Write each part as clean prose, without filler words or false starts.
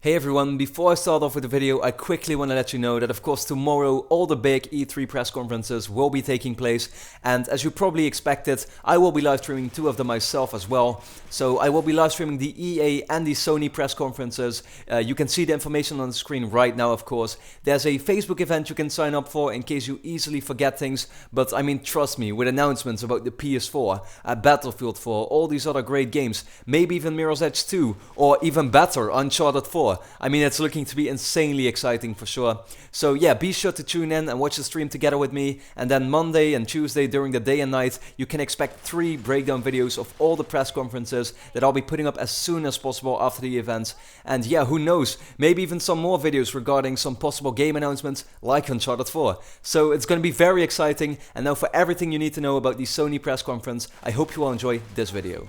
Hey everyone, before I start off with the video, I quickly want to let you know that of course tomorrow all the big E3 press conferences will be taking place, and as you probably expected, I will be live streaming two of them myself as well. So I will be live streaming the EA and the Sony press conferences. You can see the information on the screen right now of course. There's a Facebook event you can sign up for in case you easily forget things, but I mean trust me, with announcements about the PS4, Battlefield 4, all these other great games, maybe even Mirror's Edge 2, or even better, Uncharted 4. I mean, it's looking to be insanely exciting for sure. So yeah, be sure to tune in and watch the stream together with me. And then Monday and Tuesday during the day and night, you can expect 3 breakdown videos of all the press conferences that I'll be putting up as soon as possible after the events. And yeah, who knows, maybe even some more videos regarding some possible game announcements like Uncharted 4. So it's going to be very exciting. And now for everything you need to know about the Sony press conference, I hope you will enjoy this video.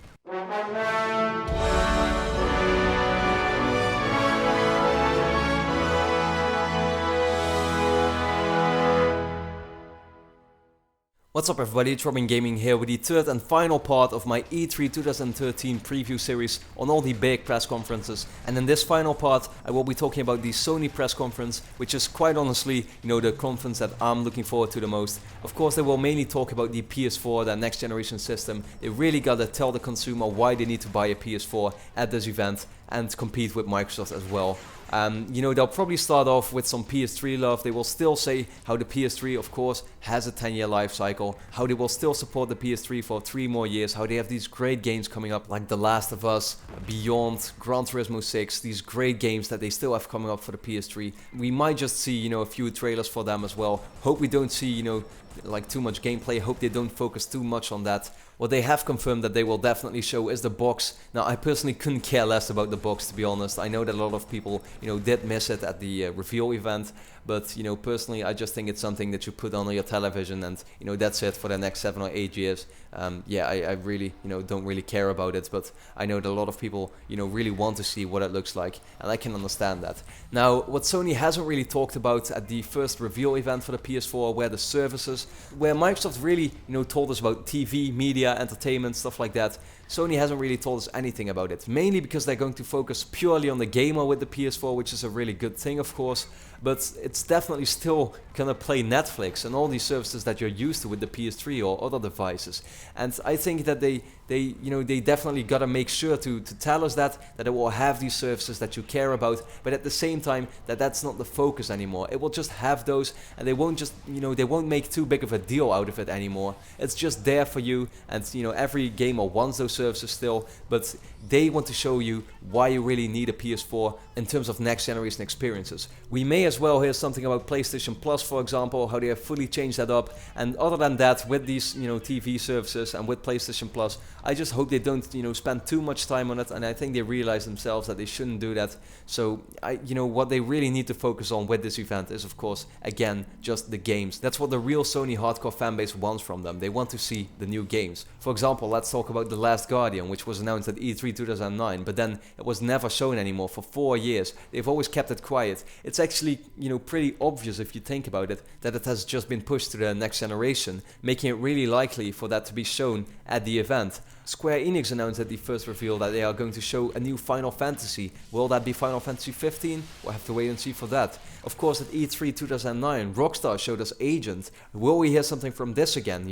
What's up everybody, it's RobinGaming here with the third and final part of my E3 2013 preview series on all the big press conferences. And in this final part I will be talking about the Sony press conference, which is quite honestly, the conference that I'm looking forward to the most. Of course they will mainly talk about the PS4, that next generation system. They really gotta tell the consumer why they need to buy a PS4 at this event and compete with Microsoft as well. They'll probably start off with some PS3 love. They will still say how the PS3 of course has a 10-year life cycle, how they will still support the PS3 for 3 more years, how they have these great games coming up like The Last of Us, Beyond, Gran Turismo 6, these great games that they still have coming up for the PS3. We might just see, a few trailers for them as well. Hope we don't see, like too much gameplay. Hope they don't focus too much on that. What they have confirmed that they will definitely show is the box. Now I personally couldn't care less about the box, to be honest. I know that a lot of people did miss it at the reveal event, but personally I just think it's something that you put on your television and that's it for the next 7 or 8 years. I really don't really care about it, but I know that a lot of people really want to see what it looks like, and I can understand that. Now what Sony hasn't really talked about at the first reveal event for the PS4 were the services, where Microsoft really told us about TV, media, entertainment, stuff like that. Sony hasn't really told us anything about it, mainly because they're going to focus purely on the gamer with the PS4, which is a really good thing of course, but it's definitely still gonna play Netflix and all these services that you're used to with the PS3 or other devices. And I think that they definitely gotta make sure to tell us that it will have these services that you care about, but at the same time that's not the focus anymore. It will just have those, and they won't just they won't make too big of a deal out of it anymore. It's just there for you, and every gamer wants those services still, but they want to show you why you really need a PS4 in terms of next generation experiences. We may as well hear something about PlayStation Plus, for example, how they have fully changed that up. And other than that, with these TV services and with PlayStation Plus, I just hope they don't spend too much time on it, and I think they realize themselves that they shouldn't do that. So what they really need to focus on with this event is of course again just the games. That's what the real Sony hardcore fanbase wants from them. They want to see the new games. For example, let's talk about The Last Guardian, which was announced at E3 2009, but then it was never shown anymore for 4 years. They've always kept it quiet. It's actually pretty obvious if you think about it that it has just been pushed to the next generation, making it really likely for that to be shown at the event. Square Enix announced at the first reveal that they are going to show a new Final Fantasy. Will that be Final Fantasy 15? We'll have to wait and see for that. Of course, at E3 2009, Rockstar showed us Agent. Will we hear something from this again?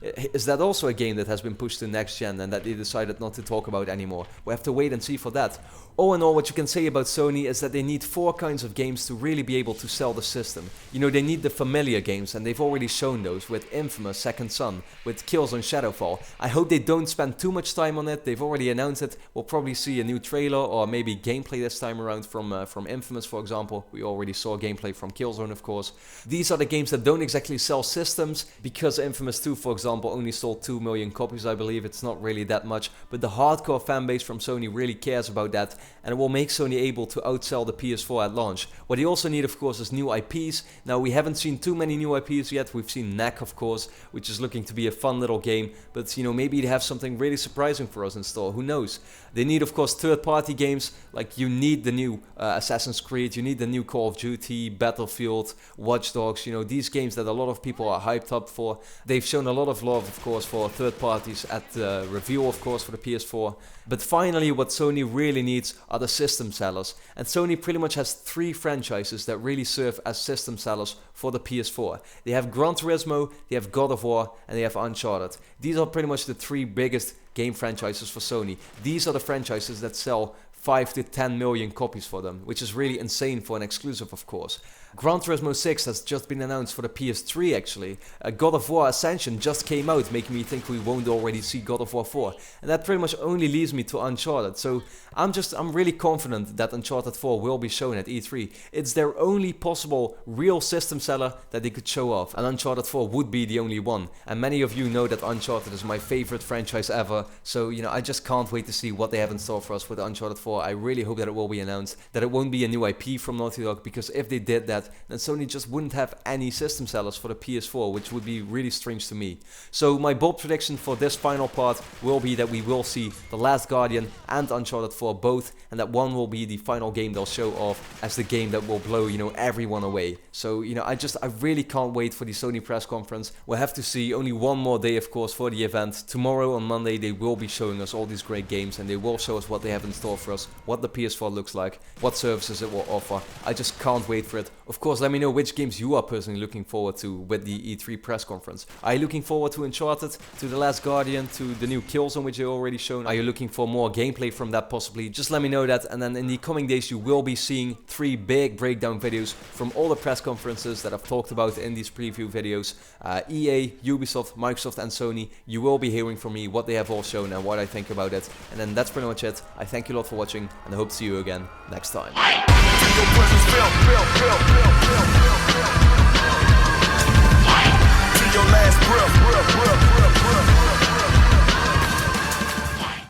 Is that also a game that has been pushed to next gen and that they decided not to talk about anymore? We'll have to wait and see for that. All in all, what you can say about Sony is that they need 4 kinds of games to really be able to sell the system. They need the familiar games, and they've already shown those with Infamous, Second Son, with Killzone Shadowfall. I hope they don't spend too much time on it. They've already announced it. We'll probably see a new trailer or maybe gameplay this time around from Infamous, for example. We already saw gameplay from Killzone, of course. These are the games that don't exactly sell systems, because Infamous 2, for example, only sold 2 million copies, I believe. It's not really that much, but the hardcore fanbase from Sony really cares about that, and it will make Sony able to outsell the PS4 at launch. What they also need, of course, is new IPs. Now, we haven't seen too many new IPs yet. We've seen Knack, of course, which is looking to be a fun little game, but maybe they have something really surprising for us in store. Who knows? They need, of course, third-party games. Like, you need the new Assassin's Creed, you need the new Call of Duty, Battlefield, Watch Dogs, you know, these games that a lot of people are hyped up for. They've shown a lot of love, of course, for third parties at the reveal, of course, for the PS4. But finally, what Sony really needs are the system sellers. And Sony pretty much has 3 franchises that really serve as system sellers for the PS4. They have Gran Turismo, they have God of War, and they have Uncharted. These are pretty much the 3 biggest game franchises for Sony. These are the franchises that sell 5 to 10 million copies for them, which is really insane for an exclusive, of course. Gran Turismo 6 has just been announced for the PS3 actually. God of War Ascension just came out, making me think we won't already see God of War 4. And that pretty much only leaves me to Uncharted. So I'm really confident that Uncharted 4 will be shown at E3. It's their only possible real system seller that they could show off. And Uncharted 4 would be the only one. And many of you know that Uncharted is my favorite franchise ever. So, you know, I just can't wait to see what they have in store for us with Uncharted 4. I really hope that it will be announced, that it won't be a new IP from Naughty Dog, because if they did that, then Sony just wouldn't have any system sellers for the PS4, which would be really strange to me. So my bold prediction for this final part will be that we will see The Last Guardian and Uncharted 4 both, and that one will be the final game they'll show off as the game that will blow, you know, everyone away. So, you know, I really can't wait for the Sony press conference. We'll have to see. Only one more day, of course, for the event. Tomorrow on Monday they will be showing us all these great games, and they will show us what they have in store for us, what the PS4 looks like, what services it will offer. I just can't wait for it. Of course, let me know which games you are personally looking forward to with the E3 press conference. Are you looking forward to Uncharted, to The Last Guardian, to the new Killzone which they already shown? Are you looking for more gameplay from that possibly? Just let me know that, and then in the coming days you will be seeing 3 big breakdown videos from all the press conferences that I've talked about in these preview videos. EA, Ubisoft, Microsoft and Sony. You will be hearing from me what they have all shown and what I think about it. And then that's pretty much it. I thank you a lot for watching, and I hope to see you again next time. Your last breath.